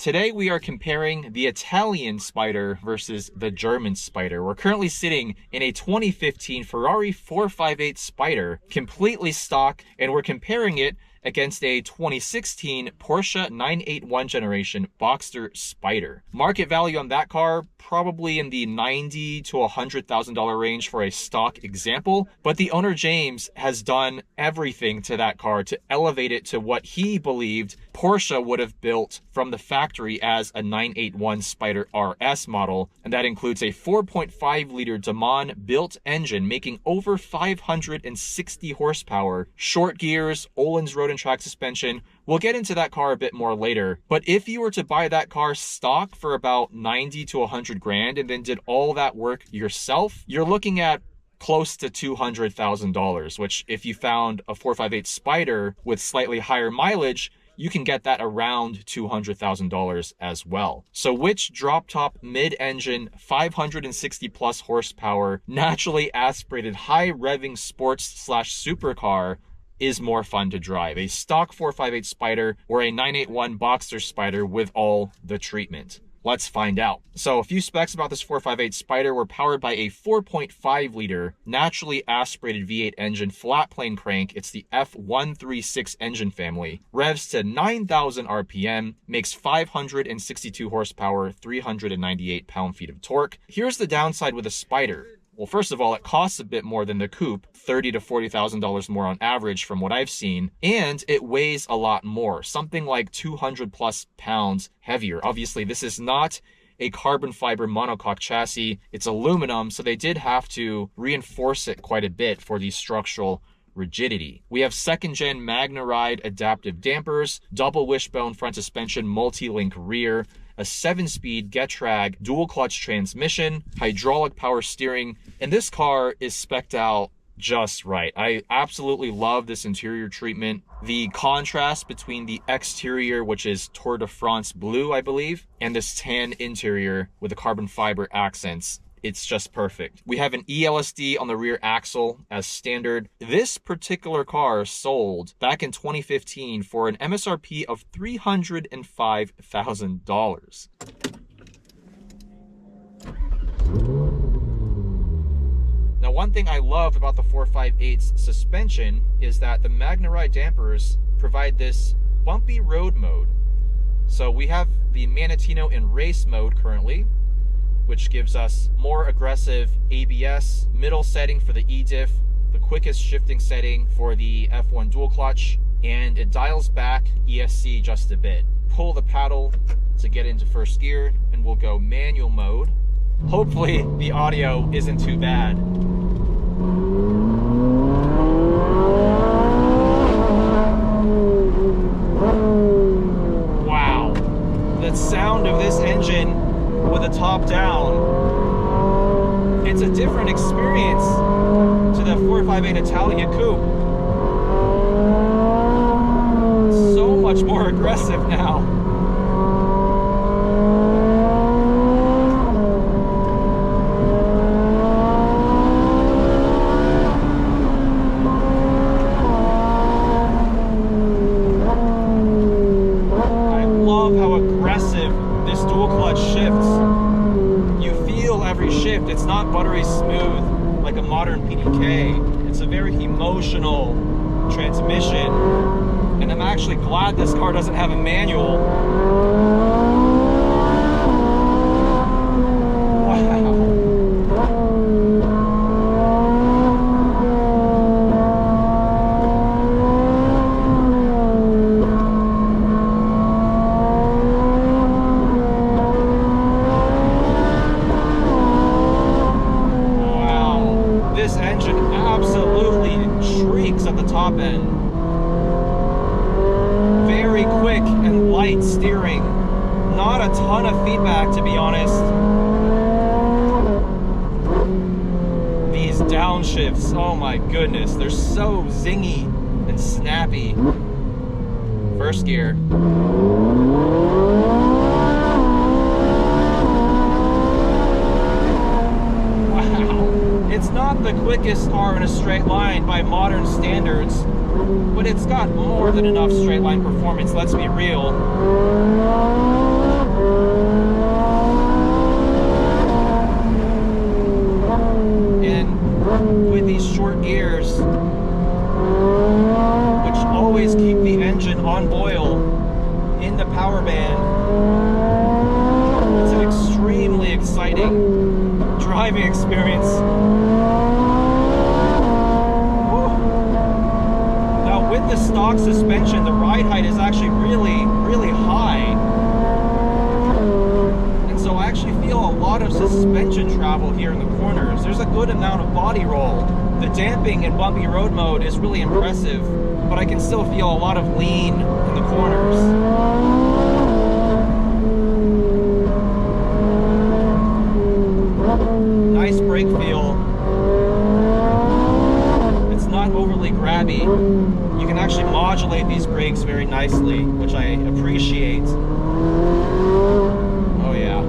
Today we are comparing the Italian Spyder versus the German Spyder. We're currently sitting in a 2015 Ferrari 458 Spyder, completely stock, and we're comparing it against a 2016 Porsche 981 generation Boxster Spyder. Market value on that car, probably in the $90,000 to $100,000 range for a stock example, but the owner James has done everything to that car to elevate it to what he believed Porsche would have built from the factory as a 981 Spyder RS model, and that includes a 4.5 liter Deman built engine making over 560 horsepower, short gears, Ohlins road and track suspension. We'll get into that car a bit more later, but if you were to buy that car stock for about 90 to 100 grand and then did all that work yourself, you're looking at close to $200,000, which if you found a 458 Spyder with slightly higher mileage, you can get that around $200,000 as well. So which drop-top mid-engine 560 plus horsepower naturally aspirated high revving sports / supercar is more fun to drive, a stock 458 Spyder or a 981 Boxster Spyder with all the treatment? Let's find out. So a few specs about this 458 Spyder. We're powered by a 4.5 liter naturally aspirated V8 engine, flat plane crank. It's the F136 engine family. Revs to 9,000 RPM, makes 562 horsepower, 398 pound-feet of torque. Here's the downside with a Spyder. Well, first of all, it costs a bit more than the coupe, $30,000 to $40,000 more on average from what I've seen, and it weighs a lot more, something like 200 plus pounds heavier. Obviously, this is not a carbon fiber monocoque chassis, it's aluminum, so they did have to reinforce it quite a bit for the structural rigidity. We have second gen MagneRide adaptive dampers, double wishbone front suspension, multi-link rear, a 7-speed Getrag dual clutch transmission, hydraulic power steering, and this car is spec'd out just right. I absolutely love this interior treatment. The contrast between the exterior, which is Tour de France blue, I believe, and this tan interior with the carbon fiber accents, it's just perfect. We have an ELSD on the rear axle as standard. This particular car sold back in 2015 for an MSRP of $305,000. Now, one thing I love about the 458's suspension is that the MagneRide dampers provide this bumpy road mode. So we have the Manatino in race mode currently, which gives us more aggressive ABS, middle setting for the E-diff, the quickest shifting setting for the F1 dual clutch, and it dials back ESC just a bit. Pull the paddle to get into first gear, and we'll go manual mode. Hopefully the audio isn't too bad. Wow, the sound of this engine with the top down, it's a different experience to the 458 Italia coupe. So much more aggressive now. I love how aggressive this dual clutch shifts. You feel every shift. It's not buttery smooth like a modern PDK. It's a very emotional transmission, and I'm actually glad this car doesn't have a manual. Wow. This engine absolutely shrieks at the top end. Very quick and light steering. Not a ton of feedback, to be honest. These downshifts, oh my goodness, they're so zingy and snappy. First gear. It's not the quickest car in a straight line by modern standards, but it's got more than enough straight line performance, let's be real. band. It's an extremely exciting driving experience. Woo. Now with the stock suspension, the ride height is actually really high. And so I actually feel a lot of suspension travel here in the corners. There's a good amount of body roll. The damping in bumpy road mode is really impressive, but I can still feel a lot of lean in the corners. Nice brake feel. It's not overly grabby. You can actually modulate these brakes very nicely, which I appreciate. Oh yeah.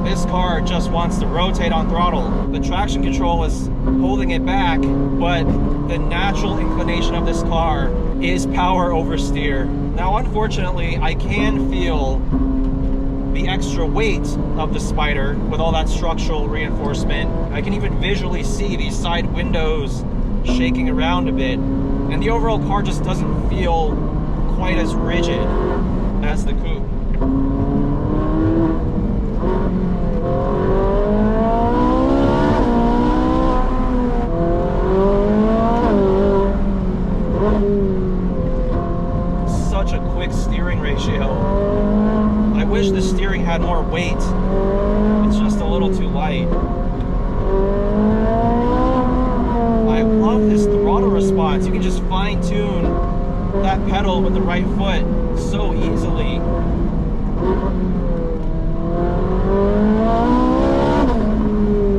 This car just wants to rotate on throttle. The traction control is holding it back, but the natural inclination of this car is power over steer. Now, unfortunately, I can feel the extra weight of the Spyder with all that structural reinforcement. I can even visually see these side windows shaking around a bit, and the overall car just doesn't feel quite as rigid as the coupe. Such a quick steering ratio. I wish the steering had more weight. It's just a little too light. I love this throttle response. You can just fine-tune that pedal with the right foot so easily.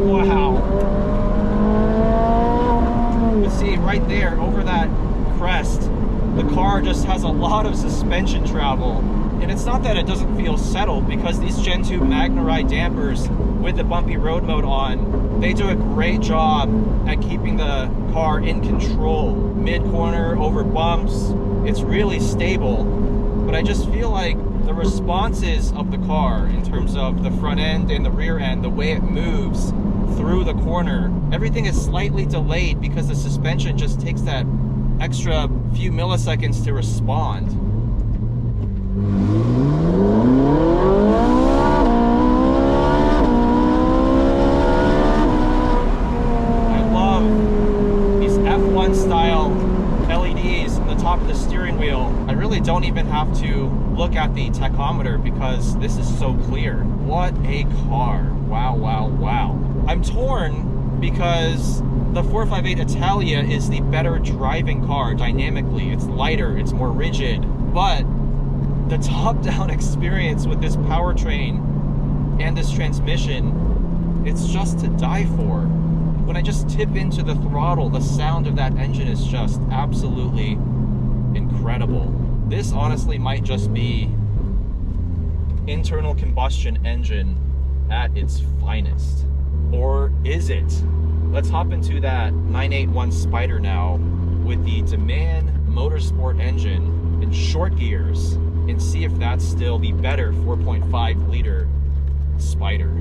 Wow. You see right there over that crest, the car just has a lot of suspension travel. And it's not that it doesn't feel settled, because these Gen 2 Magna dampers with the bumpy road mode on, they do a great job at keeping the car in control. Mid-corner, over bumps, it's really stable. But I just feel like the responses of the car in terms of the front end and the rear end, the way it moves through the corner, everything is slightly delayed because the suspension just takes that extra few milliseconds to respond. I love these F1 style LEDs on the top of the steering wheel. I really don't even have to look at the tachometer because this is so clear. What a car. Wow, wow, wow. I'm torn because the 458 Italia is the better driving car dynamically. It's lighter, it's more rigid, but the top-down experience with this powertrain and this transmission, it's just to die for. When I just tip into the throttle, the sound of that engine is just absolutely incredible. This honestly might just be internal combustion engine at its finest. Or is it? Let's hop into that 981 Spyder now with the Deman Motorsport engine in short gears and see if that's still the better 4.5 liter Spyder.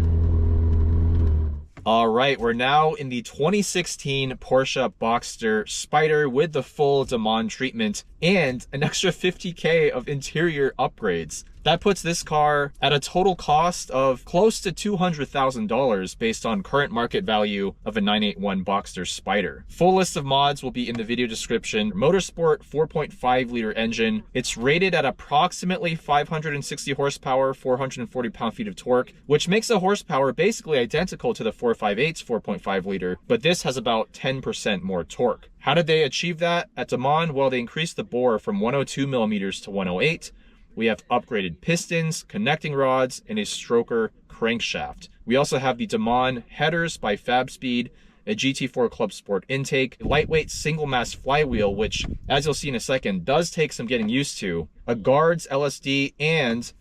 All right, we're now in the 2016 Porsche Boxster Spyder with the full Deman treatment and an extra $50K of interior upgrades. That puts this car at a total cost of close to $200,000 based on current market value of a 981 Boxster Spyder. Full list of mods will be in the video description. Motorsport 4.5 liter engine. It's rated at approximately 560 horsepower, 440 pound-feet of torque, which makes the horsepower basically identical to the 458's 4.5 liter, but this has about 10% more torque. How did they achieve that at Deman? Well, they increased the bore from 102 millimeters to 108. We have upgraded pistons, connecting rods, and a stroker crankshaft. We also have the Deman headers by Fabspeed, a GT4 Clubsport intake, a lightweight single mass flywheel, which, as you'll see in a second, does take some getting used to, a guards LSD, and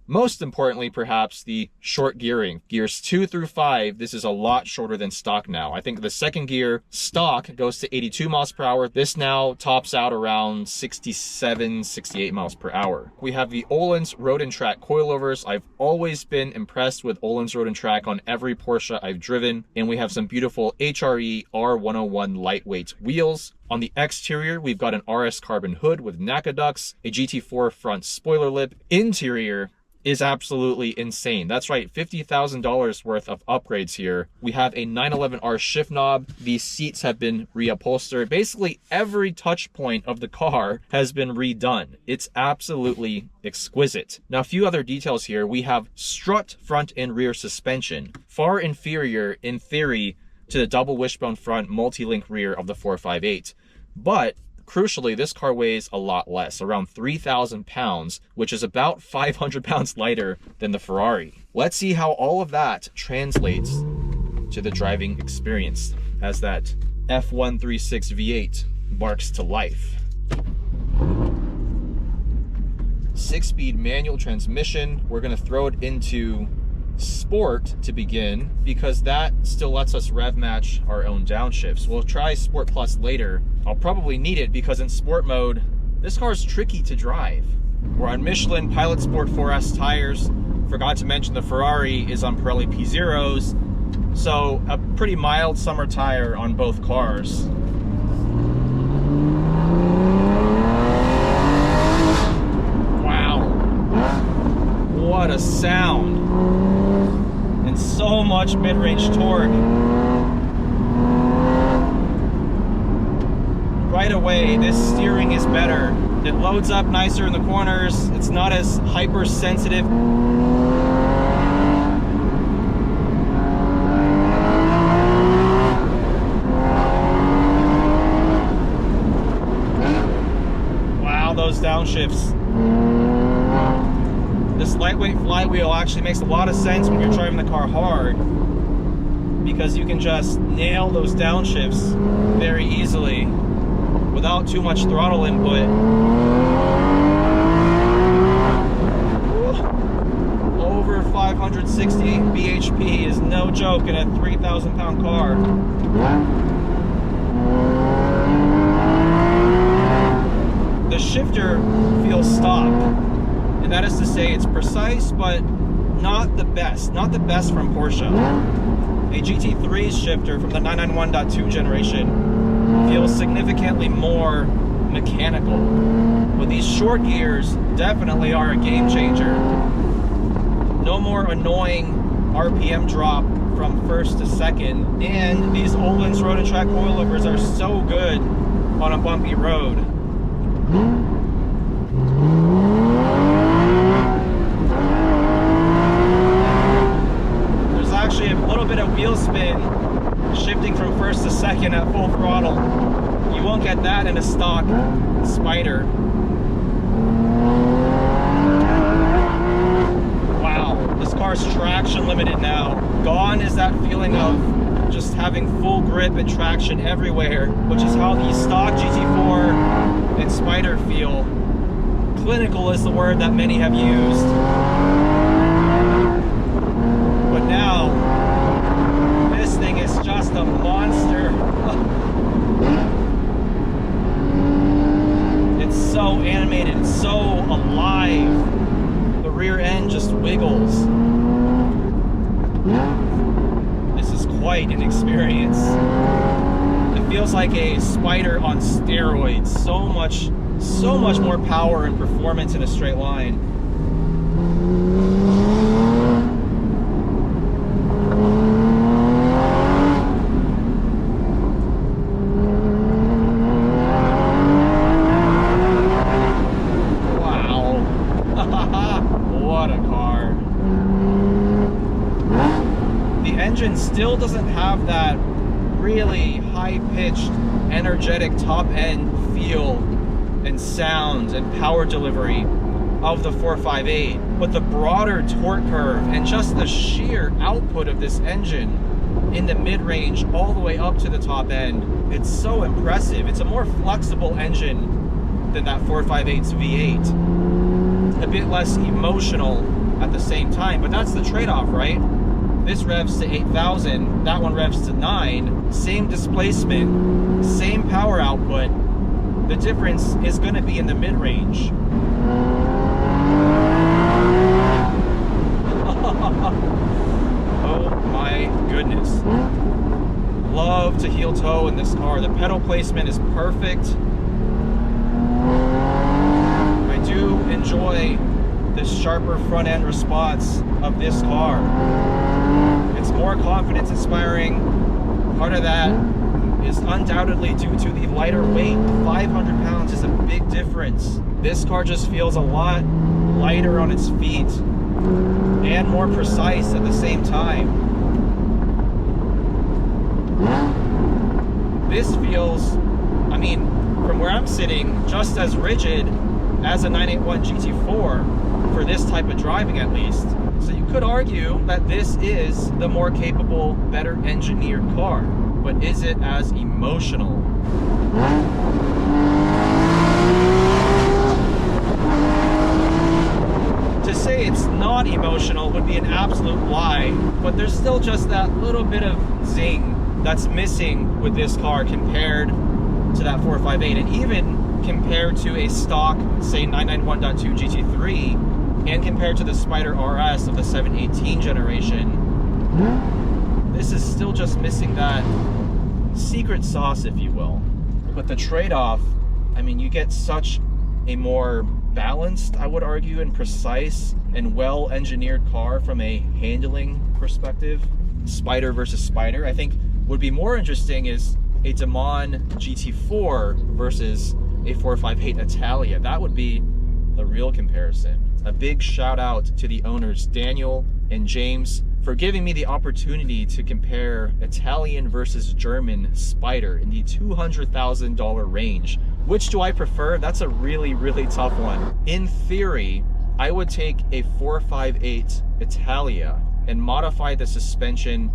Most importantly, perhaps, the short gearing. Gears 2 through 5, this is a lot shorter than stock now. I think the second gear stock goes to 82 miles per hour. This now tops out around 67, 68 miles per hour. We have the Ohlins Road and Track Coilovers. I've always been impressed with Ohlins Road and Track on every Porsche I've driven. And we have some beautiful HRE R101 Lightweights wheels. On the exterior, we've got an RS carbon hood with NACA ducts, a GT4 front spoiler lip. Interior is absolutely insane. That's right, $50,000 worth of upgrades here. We have a 911R shift knob. These seats have been reupholstered. Basically, every touch point of the car has been redone. It's absolutely exquisite. Now, a few other details here. We have strut front and rear suspension, far inferior, in theory, to the double wishbone front multi-link rear of the 458. But crucially, this car weighs a lot less, around 3,000 pounds, which is about 500 pounds lighter than the Ferrari. Let's see how all of that translates to the driving experience as that F136 V8 barks to life. 6-speed manual transmission. We're going to throw it into Sport to begin because that still lets us rev match our own downshifts. We'll try Sport Plus later. I'll probably need it because in Sport mode, this car is tricky to drive. We're on Michelin Pilot Sport 4S tires. Forgot to mention the Ferrari is on Pirelli P0s, so a pretty mild summer tire on both cars. Wow, what a sound. And so much mid-range torque. Right away, this steering is better. It loads up nicer in the corners. It's not as hypersensitive. Wow, those downshifts. This lightweight flywheel actually makes a lot of sense when you're driving the car hard because you can just nail those downshifts very easily without too much throttle input. Over 560 bhp is no joke in a 3,000 pound car. The shifter feels stock. And that is to say, it's precise, but not the best. Not the best from Porsche. A GT3's shifter from the 991.2 generation feels significantly more mechanical. But these short gears definitely are a game changer. No more annoying RPM drop from first to second. And these Ohlins Road and Track Coilovers are so good on a bumpy road. Actually a little bit of wheel spin shifting from first to second at full throttle. You won't get that in a stock Spyder. Wow, this car's traction limited now. Gone is that feeling of just having full grip and traction everywhere, which is how the stock GT4 and Spyder feel. Clinical is the word that many have used. But now, this thing is just a monster. It's so animated, it's so alive. The rear end just wiggles. This is quite an experience. It feels like a Spyder on steroids. So much more power and performance in a straight line. Still doesn't have that really high-pitched, energetic top-end feel and sound and power delivery of the 458, but the broader torque curve and just the sheer output of this engine in the mid-range all the way up to the top end, it's so impressive. It's a more flexible engine than that 458's V8. A bit less emotional at the same time, but that's the trade-off, right? This revs to 8,000, that one revs to 9, same displacement, same power output. The difference is going to be in the mid-range. Oh my goodness. Love to heel toe in this car. The pedal placement is perfect. I do enjoy the sharper front end response of this car. It's more confidence inspiring. Part of that is undoubtedly due to the lighter weight. 500 pounds is a big difference. This car just feels a lot lighter on its feet and more precise at the same time. This feels, I mean, from where I'm sitting, just as rigid as a 981 GT4 for this type of driving at least. So you could argue that this is the more capable, better engineered car, but is it as emotional? To say it's not emotional would be an absolute lie, but there's still just that little bit of zing that's missing with this car compared to that 458, and even compared to a stock, say 991.2 GT3, and compared to the Spyder RS of the 718 generation, this is still just missing that secret sauce, if you will. But the trade-off, I mean, you get such a more balanced, I would argue, and precise and well-engineered car from a handling perspective. Spyder versus Spyder. I think would be more interesting is a Deman GT4 versus a 458 Italia. That would be the real comparison. A big shout out to the owners Daniel and James for giving me the opportunity to compare Italian versus German Spyder in the $200,000 range. Which do I prefer? That's a really, really tough one. In theory, I would take a 458 Italia and modify the suspension,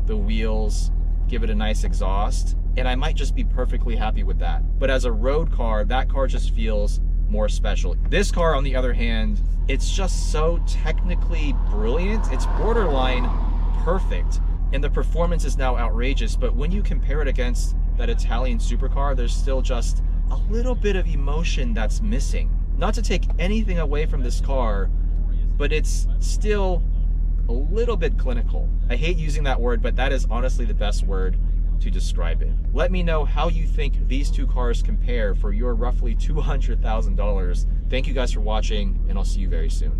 the wheels, give it a nice exhaust, and I might just be perfectly happy with that. But as a road car, that car just feels more special. This car, on the other hand, it's just so technically brilliant. It's borderline perfect, and the performance is now outrageous. But when you compare it against that Italian supercar, there's still just a little bit of emotion that's missing. Not to take anything away from this car, but it's still a little bit clinical. I hate using that word, but that is honestly the best word to describe it. Let me know how you think these two cars compare for your roughly $200,000. Thank you guys for watching, and I'll see you very soon.